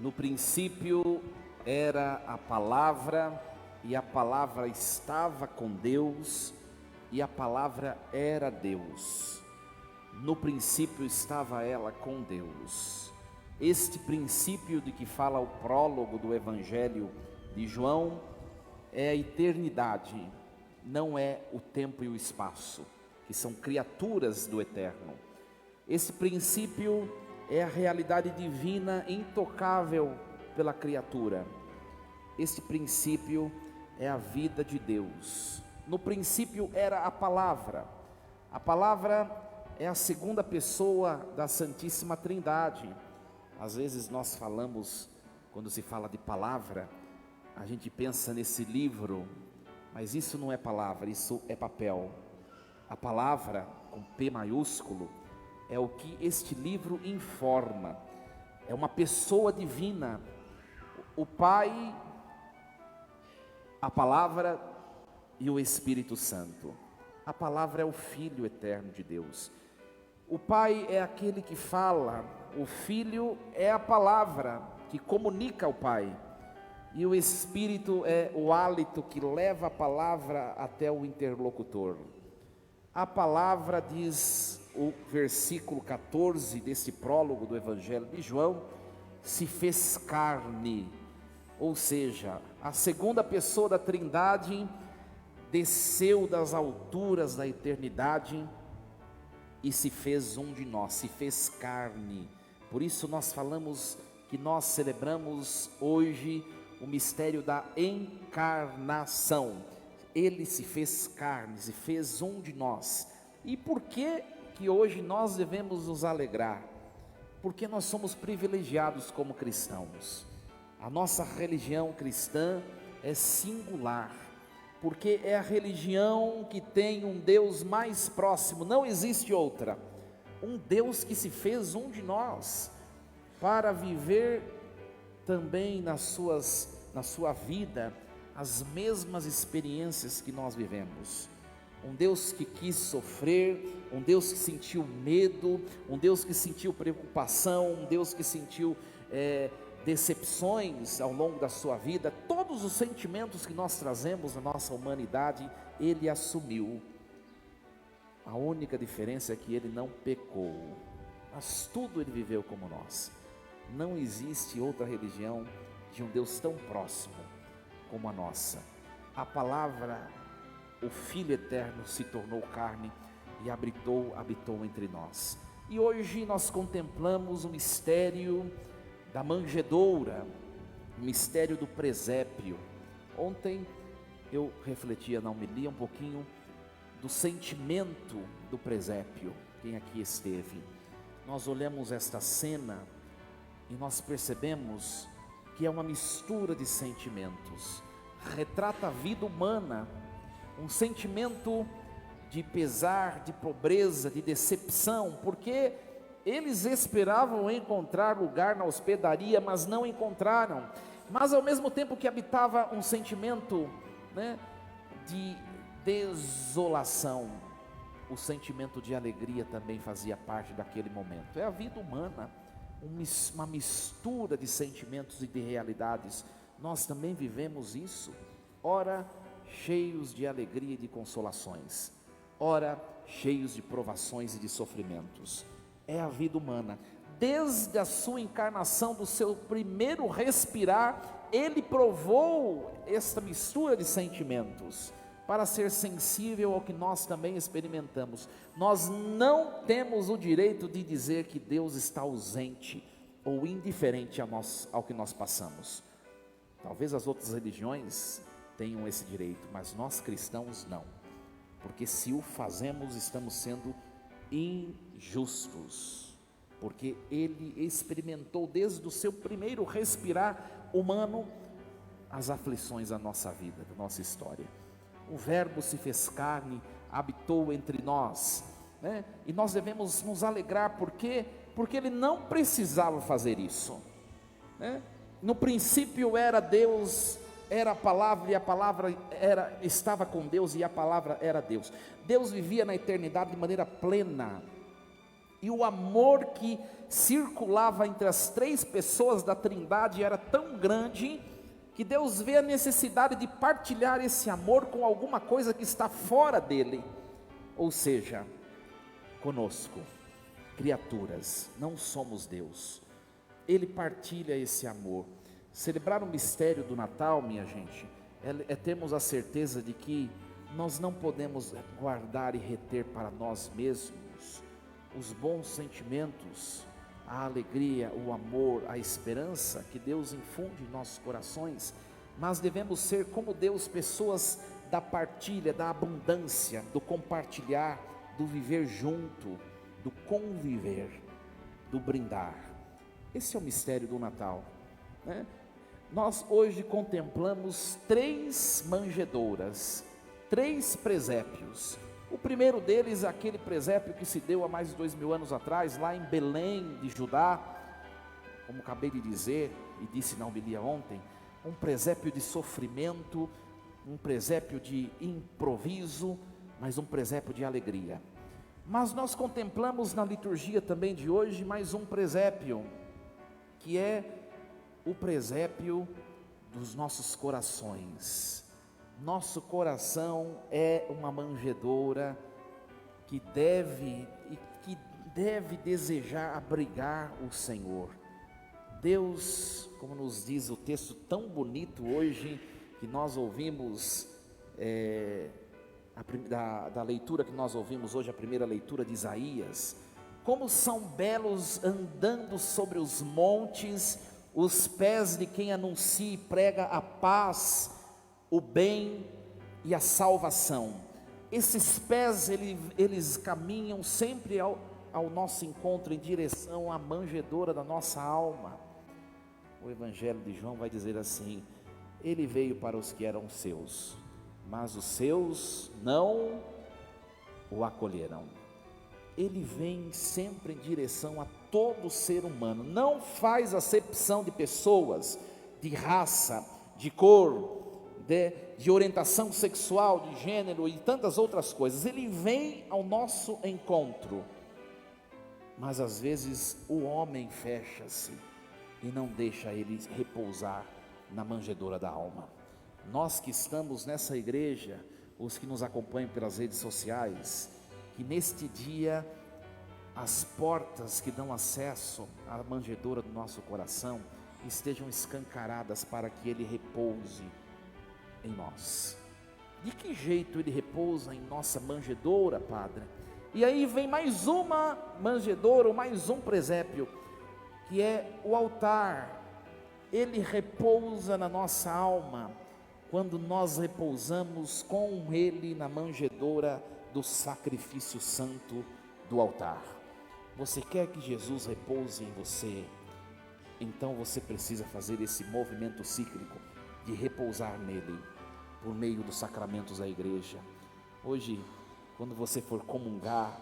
No princípio era a palavra, e a palavra estava com Deus, e a palavra era Deus. No princípio estava ela com Deus. Este princípio de que fala o prólogo do Evangelho de João é a eternidade, não é o tempo e o espaço, que são criaturas do eterno. Esse princípio é a realidade divina intocável pela criatura. Este princípio é a vida de Deus. No princípio era a palavra. A palavra é a segunda pessoa da Santíssima Trindade. Às vezes nós falamos, quando se fala de palavra, a gente pensa nesse livro, mas isso não é palavra, isso é papel. A palavra, com P maiúsculo, é o que este livro informa. É uma pessoa divina, o Pai, a palavra e o Espírito Santo. A palavra é o Filho eterno de Deus. O Pai é aquele que fala, o Filho é a palavra que comunica ao Pai, e o Espírito é o hálito que leva a palavra até o interlocutor. A palavra, diz o versículo 14 desse prólogo do Evangelho de João, se fez carne, ou seja, a segunda pessoa da Trindade desceu das alturas da eternidade e se fez um de nós, se fez carne. Por isso nós falamos que nós celebramos hoje o mistério da encarnação. Ele se fez carne, se fez um de nós. E por que hoje nós devemos nos alegrar? Porque nós somos privilegiados como cristãos. A nossa religião cristã é singular, porque é a religião que tem um Deus mais próximo, não existe outra. Um Deus que se fez um de nós, para viver também na sua vida as mesmas experiências que nós vivemos. Um Deus que quis sofrer, um Deus que sentiu medo, um Deus que sentiu preocupação, um Deus que sentiu decepções ao longo da sua vida. Todos os sentimentos que nós trazemos na nossa humanidade, Ele assumiu. A única diferença é que Ele não pecou, mas tudo Ele viveu como nós. Não existe outra religião de um Deus tão próximo como a nossa. A palavra, o Filho eterno, se tornou carne e habitou entre nós. E hoje nós contemplamos o mistério da manjedoura, o mistério do presépio. Ontem eu refletia na homilia um pouquinho do sentimento do presépio. Quem aqui esteve, nós olhamos esta cena e nós percebemos que é uma mistura de sentimentos. Retrata a vida humana, um sentimento de pesar, de pobreza, de decepção, porque eles esperavam encontrar lugar na hospedaria, mas não encontraram. Mas ao mesmo tempo que habitava um sentimento, de desolação, o sentimento de alegria também fazia parte daquele momento. É a vida humana, uma mistura de sentimentos e de realidades. Nós também vivemos isso, ora cheios de alegria e de consolações, ora cheios de provações e de sofrimentos. É a vida humana. Desde a sua encarnação, do seu primeiro respirar, Ele provou esta mistura de sentimentos, para ser sensível ao que nós também experimentamos. Nós não temos o direito de dizer que Deus está ausente ou indiferente ao que nós passamos. Talvez as outras religiões tenham esse direito, mas nós cristãos não, porque se o fazemos, estamos sendo injustos, porque Ele experimentou desde o seu primeiro respirar humano as aflições da nossa vida, da nossa história. O Verbo se fez carne, habitou entre nós, e nós devemos nos alegrar, porque Ele não precisava fazer isso, No princípio era Deus, era a palavra, e a palavra estava com Deus, e a palavra era Deus. Deus vivia na eternidade de maneira plena, E o amor que circulava entre as três pessoas da Trindade era tão grande, que Deus vê a necessidade de partilhar esse amor com alguma coisa que está fora dele, ou seja, conosco, criaturas, não somos Deus. Ele partilha esse amor. Celebrar o mistério do Natal, minha gente, é termos a certeza de que nós não podemos guardar e reter para nós mesmos os bons sentimentos, a alegria, o amor, a esperança que Deus infunde em nossos corações, mas devemos ser como Deus, pessoas da partilha, da abundância, do compartilhar, do viver junto, do conviver, do brindar. Esse é o mistério do Natal, né? Nós hoje contemplamos 3 manjedouras, 3 presépios. O primeiro deles, aquele presépio que se deu há mais de 2000 anos atrás, lá em Belém de Judá, como acabei de dizer e disse na homilia ontem, um presépio de sofrimento, um presépio de improviso, mas um presépio de alegria. Mas nós contemplamos na liturgia também de hoje mais um presépio, que é o presépio dos nossos corações. Nosso coração é uma manjedoura que deve desejar abrigar o Senhor. Deus, como nos diz o texto tão bonito hoje, que nós ouvimos, da leitura que nós ouvimos hoje, a primeira leitura de Isaías, como são belos andando sobre os montes os pés de quem anuncia e prega a paz, o bem e a salvação. Esses pés, eles caminham sempre ao nosso encontro, em direção à manjedoura da nossa alma. O Evangelho de João vai dizer assim: ele veio para os que eram seus, mas os seus não o acolheram. Ele vem sempre em direção a todo ser humano, não faz acepção de pessoas, de raça, de cor, de orientação sexual, de gênero e tantas outras coisas. Ele vem ao nosso encontro, mas às vezes o homem fecha-se e não deixa ele repousar na manjedoura da alma. Nós que estamos nessa igreja, os que nos acompanham pelas redes sociais, que neste dia as portas que dão acesso à manjedoura do nosso coração estejam escancaradas para que ele repouse em nós. De que jeito ele repousa em nossa manjedoura, Padre? E aí vem mais uma manjedoura, mais um presépio, que é o altar. Ele repousa na nossa alma quando nós repousamos com ele na manjedoura do sacrifício santo do altar. Você quer que Jesus repouse em você? Então você precisa fazer esse movimento cíclico de repousar nele, por meio dos sacramentos da igreja. Hoje, quando você for comungar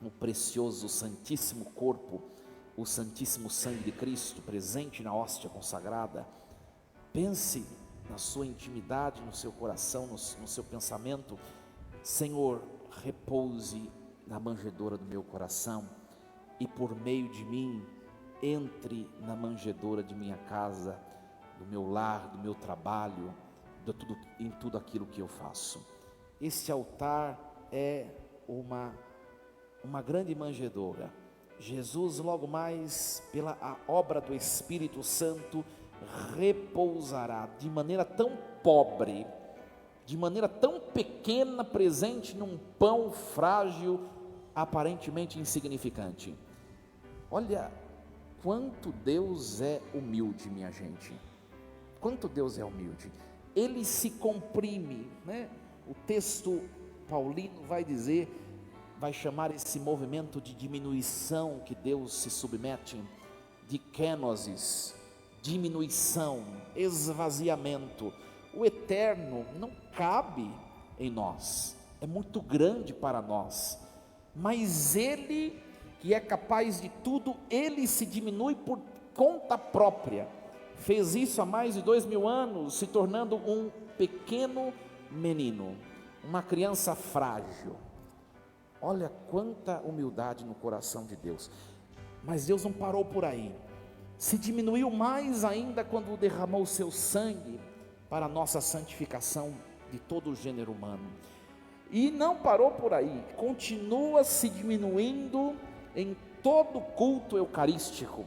no precioso santíssimo corpo, o santíssimo sangue de Cristo presente na hóstia consagrada, pense na sua intimidade, no seu coração, no seu pensamento: Senhor, repouse na manjedoura do meu coração, e por meio de mim, entre na manjedoura de minha casa, do meu lar, do meu trabalho, em tudo aquilo que eu faço. Esse altar é uma grande manjedoura. Jesus, logo mais, pela a obra do Espírito Santo, repousará de maneira tão pobre, de maneira tão pequena, presente num pão frágil, aparentemente insignificante. Olha quanto Deus é humilde, minha gente. Quanto Deus é humilde. Ele se comprime, né? O texto paulino vai dizer, vai chamar esse movimento de diminuição que Deus se submete, de kenosis, diminuição, esvaziamento. O eterno não cabe em nós, é muito grande para nós, mas ele, que é capaz de tudo, ele se diminui por conta própria. Fez isso há mais de 2000 anos, se tornando um pequeno menino, uma criança frágil. Olha quanta humildade no coração de Deus. Mas Deus não parou por aí. Se diminuiu mais ainda quando derramou o seu sangue para a nossa santificação de todo o gênero humano. E não parou por aí, continua se diminuindo em todo culto eucarístico,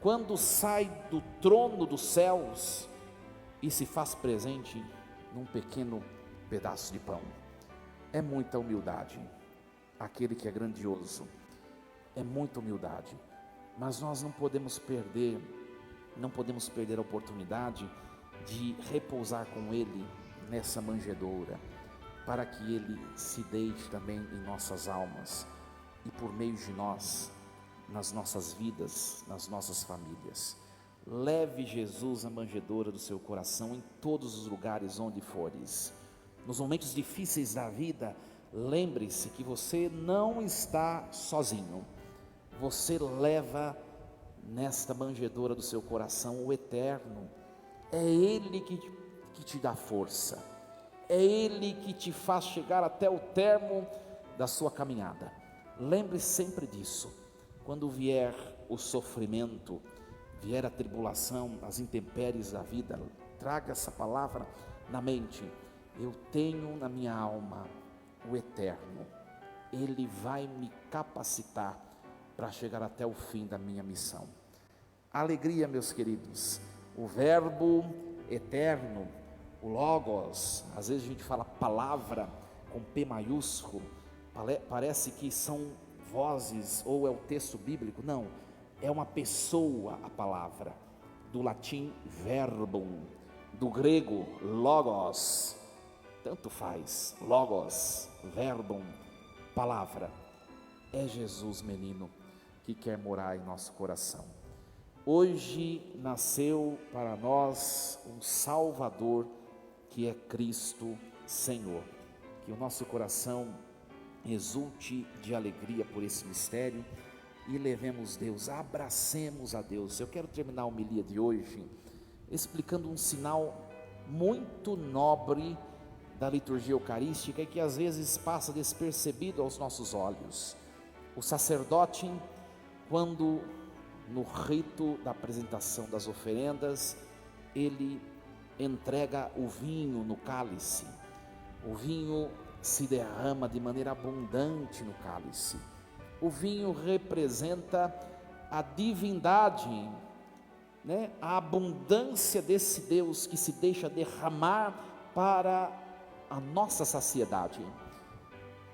quando sai do trono dos céus e se faz presente num pequeno pedaço de pão. É muita humildade. Aquele que é grandioso, é muita humildade. Mas nós não podemos perder a oportunidade de repousar com Ele nessa manjedoura, para que Ele se deite também em nossas almas e por meio de nós, nas nossas vidas, nas nossas famílias. Leve Jesus à manjedoura do seu coração em todos os lugares onde fores. Nos momentos difíceis da vida, lembre-se que você não está sozinho. Você leva nesta manjedoura do seu coração o Eterno. É Ele que te dá força. É Ele que te faz chegar até o termo da sua caminhada. Lembre-se sempre disso. Quando vier o sofrimento, vier a tribulação, as intempéries da vida, traga essa palavra na mente. Eu tenho na minha alma o Eterno. Ele vai me capacitar para chegar até o fim da minha missão. Alegria, meus queridos. O verbo eterno, o Logos, às vezes a gente fala palavra com P maiúsculo, parece que são vozes ou é o texto bíblico. Não, é uma pessoa a palavra, do latim verbum, do grego logos, tanto faz, logos, verbum, palavra. É Jesus, menino, que quer morar em nosso coração. Hoje nasceu para nós um Salvador, que é Cristo Senhor. Que o nosso coração exulte de alegria por esse mistério e levemos Deus, abracemos a Deus. Eu quero terminar a homilia de hoje explicando um sinal muito nobre da liturgia eucarística e que às vezes passa despercebido aos nossos olhos. O sacerdote, quando no rito da apresentação das oferendas, ele entrega o vinho no cálice. O vinho se derrama de maneira abundante no cálice. O vinho representa a divindade, a abundância desse Deus que se deixa derramar para a nossa saciedade.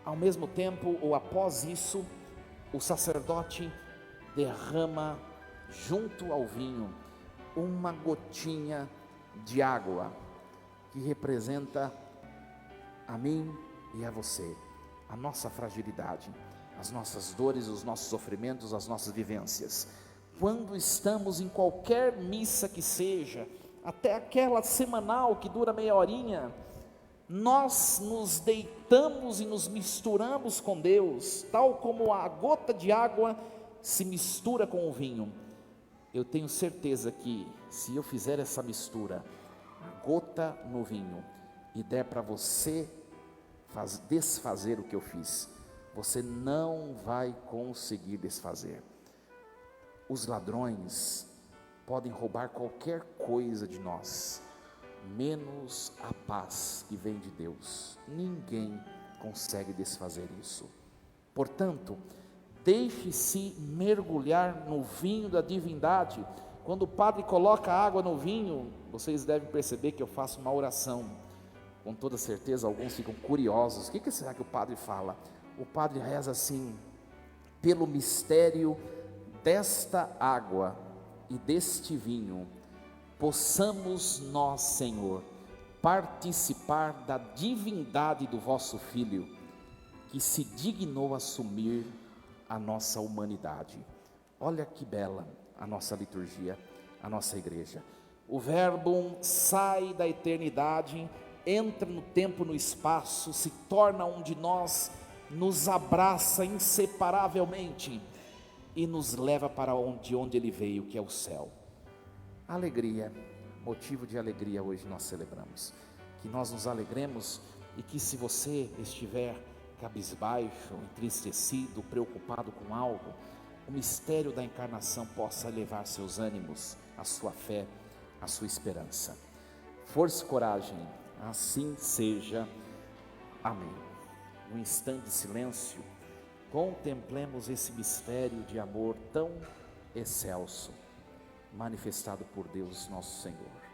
Ao mesmo tempo, ou após isso, o sacerdote derrama junto ao vinho uma gotinha de água, que representa a mim e a você, a nossa fragilidade, as nossas dores, os nossos sofrimentos, as nossas vivências. Quando estamos em qualquer missa que seja, até aquela semanal que dura meia horinha, nós nos deitamos e nos misturamos com Deus, tal como a gota de água se mistura com o vinho. Eu tenho certeza que se eu fizer essa mistura, a gota no vinho, e der para você desfazer o que eu fiz, você não vai conseguir desfazer. Os ladrões podem roubar qualquer coisa de nós, menos a paz que vem de Deus. Ninguém consegue desfazer isso. Portanto, deixe-se mergulhar no vinho da divindade. Quando o padre coloca água no vinho, vocês devem perceber que eu faço uma oração. Com toda certeza alguns ficam curiosos, o que será que o padre fala? O padre reza assim: pelo mistério desta água e deste vinho, possamos nós, Senhor, participar da divindade do vosso Filho, que se dignou assumir a nossa humanidade. Olha que bela a nossa liturgia, a nossa igreja. O verbo sai da eternidade, entra no tempo, no espaço, se torna um de nós, nos abraça inseparavelmente e nos leva para onde ele veio, que é o céu. Alegria, motivo de alegria hoje nós celebramos. Que nós nos alegremos e que, se você estiver cabisbaixo, entristecido, preocupado com algo, o mistério da encarnação possa elevar seus ânimos, a sua fé, a sua esperança. Força e coragem, assim seja. Amém. Num instante de silêncio, contemplemos esse mistério de amor tão excelso, manifestado por Deus nosso Senhor.